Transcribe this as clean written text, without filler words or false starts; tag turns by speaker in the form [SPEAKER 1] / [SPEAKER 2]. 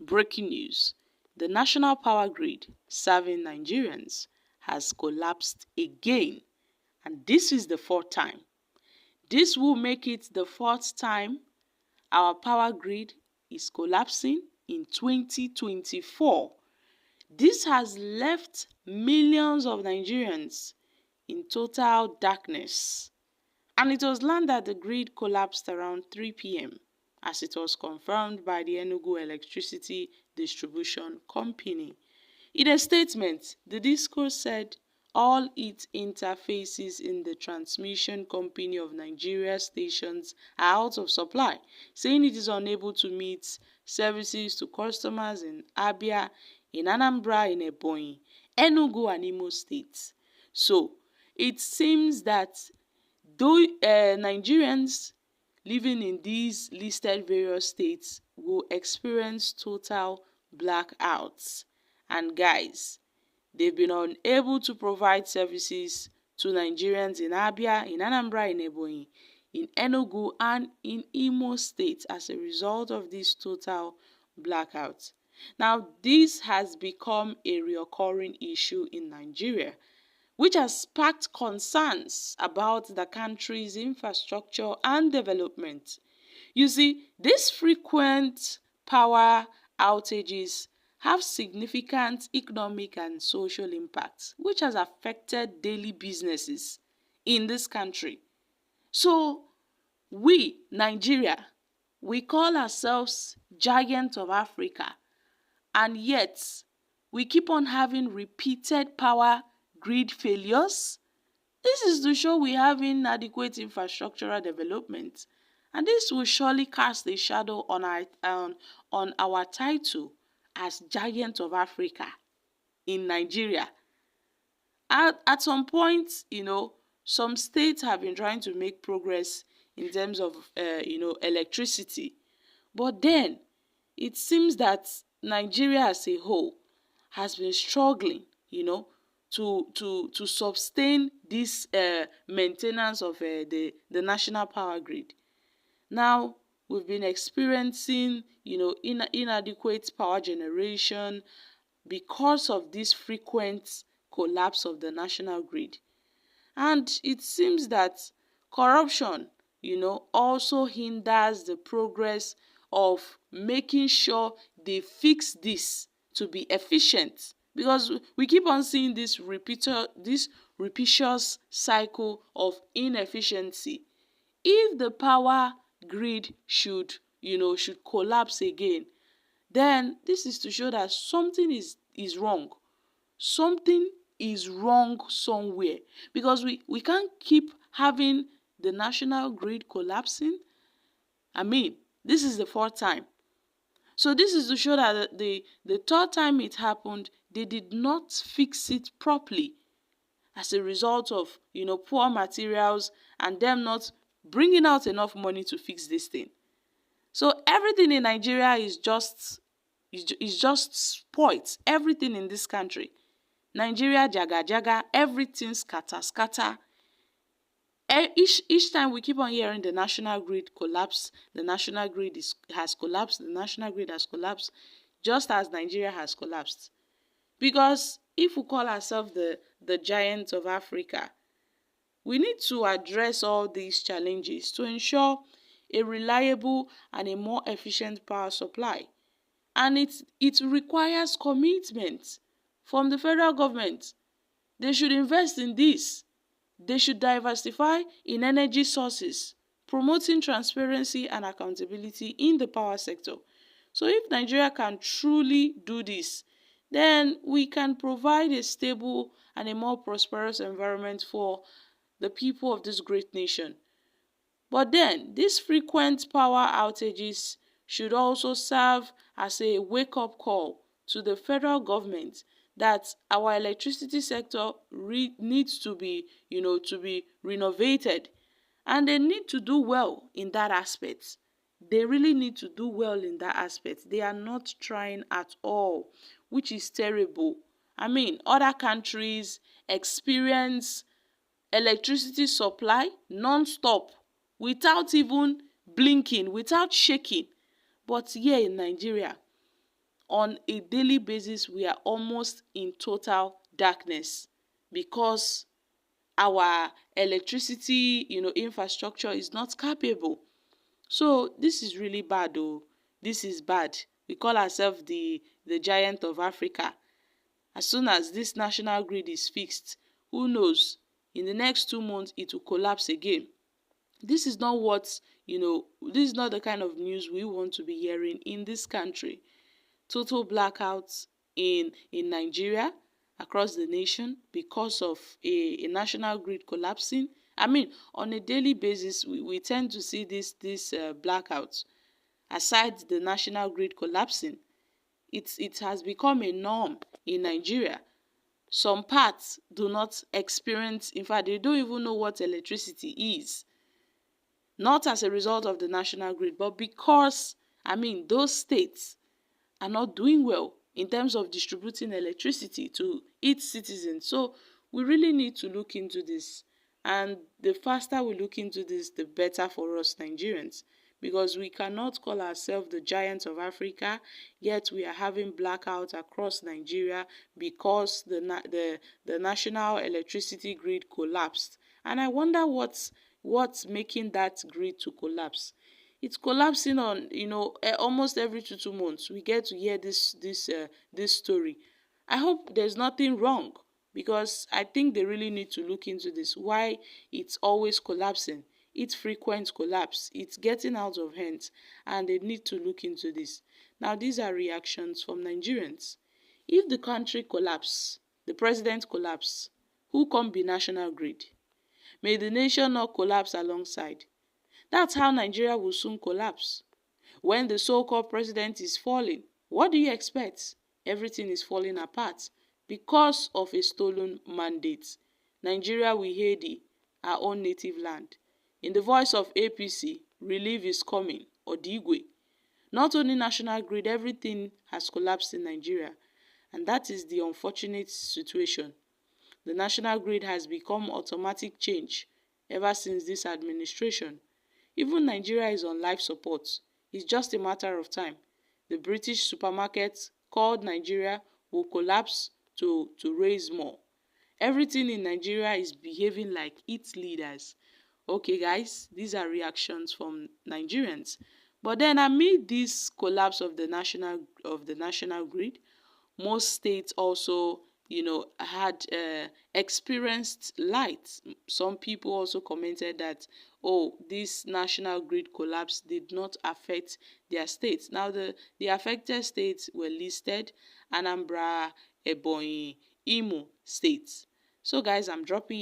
[SPEAKER 1] Breaking news: the national power grid serving Nigerians has collapsed again, and this is the fourth time. This will make it the fourth time our power grid is collapsing in 2024. This has left millions of Nigerians in total darkness. And it was learned that the grid collapsed around 3 p.m. as it was confirmed by the Enugu Electricity Distribution Company. In a statement, the DISCO said all its interfaces in the Transmission Company of Nigeria stations are out of supply, saying it is unable to meet services to customers in Abia, in Anambra, in Ebonyi, Enugu and Imo states. So, it seems that though Nigerians living in these listed various states will experience total blackouts. And guys, they've been unable to provide services to Nigerians in Abia, in Anambra, in Ebonyi, in Enugu and in Imo State as a result of this total blackout. Now, this has become a recurring issue in Nigeria, which has sparked concerns about the country's infrastructure and development. You see, these frequent power outages have significant economic and social impacts, which has affected daily businesses in this country. So, we, Nigeria, we call ourselves giant of Africa, and yet we keep on having repeated power grid failures. This is to show we have inadequate infrastructural development, and this will surely cast a shadow on our title as giant of Africa in Nigeria. At some point, some states have been trying to make progress in terms of electricity, but then it seems that Nigeria as a whole has been struggling, to sustain this maintenance of the national power grid. Now we've been experiencing inadequate power generation because of this frequent collapse of the national grid. And it seems that corruption also hinders the progress of making sure they fix this to be efficient, because we keep on seeing this repetitious cycle of inefficiency. If the power grid should collapse again, then this is to show that something is wrong. Something is wrong somewhere, because we can't keep having the national grid collapsing. I mean, this is the fourth time. So this is to show that the third time it happened, they did not fix it properly as a result of poor materials and them not bringing out enough money to fix this thing. So everything in Nigeria is just spoilt. Everything in this country, Nigeria jaga jaga, everything scatter. Each time we keep on hearing the national grid collapse, the national grid has collapsed, the national grid has collapsed, just as Nigeria has collapsed. Because if we call ourselves the giant of Africa, we need to address all these challenges to ensure a reliable and a more efficient power supply. And it requires commitment from the federal government. They should invest in this. They should diversify in energy sources, promoting transparency and accountability in the power sector. So if Nigeria can truly do this, then we can provide a stable and a more prosperous environment for the people of this great nation. But then, these frequent power outages should also serve as a wake-up call to the federal government that our electricity sector needs to be renovated, and they need to do well in that aspect. They really need to do well in that aspect. They are not trying at all, which is terrible. I mean, other countries experience electricity supply non-stop, without even blinking, without shaking. But here in Nigeria, on a daily basis we are almost in total darkness because our electricity, infrastructure is not capable. So this is really bad oh. This is bad. We call ourselves the giant of Africa. As soon as this national grid is fixed, who knows, in the next 2 months it will collapse again. This is not this is not the kind of news we want to be hearing in this country. Total blackouts in Nigeria, across the nation, because of a national grid collapsing. I mean, on a daily basis, we tend to see this blackouts. Aside the national grid collapsing, it has become a norm in Nigeria. Some parts do not experience, in fact, they don't even know what electricity is. Not as a result of the national grid, but because, those states are not doing well in terms of distributing electricity to its citizens. So we really need to look into this. And the faster we look into this, the better for us Nigerians. Because we cannot call ourselves the giants of Africa, yet we are having blackouts across Nigeria because the national electricity grid collapsed. And I wonder what's making that grid to collapse. It's collapsing on, almost every two months we get to hear this story. I hope there's nothing wrong, because I think they really need to look into this, why it's always collapsing. It's frequent collapse, it's getting out of hand, and they need to look into this. Now these are reactions from Nigerians. If the country collapse, the president collapse, who come be national grid? May the nation not collapse alongside. That's how Nigeria will soon collapse. When the so-called president is falling, what do you expect? Everything is falling apart because of a stolen mandate. Nigeria we hail thee, our own native land. In the voice of APC, relief is coming, Odigwe. Not only national grid, everything has collapsed in Nigeria, and that is the unfortunate situation. The national grid has become automatic change ever since this administration. Even Nigeria is on life support. It's just a matter of time. The British supermarket called Nigeria will collapse to raise more. Everything in Nigeria is behaving like its leaders. Okay guys, these are reactions from Nigerians. But then amid this collapse of the national grid, most states also, had experienced light. Some people also commented that, oh, this national grid collapse did not affect their states. Now the affected states were listed: Anambra, Ebonyi, Imo states. So guys, I'm dropping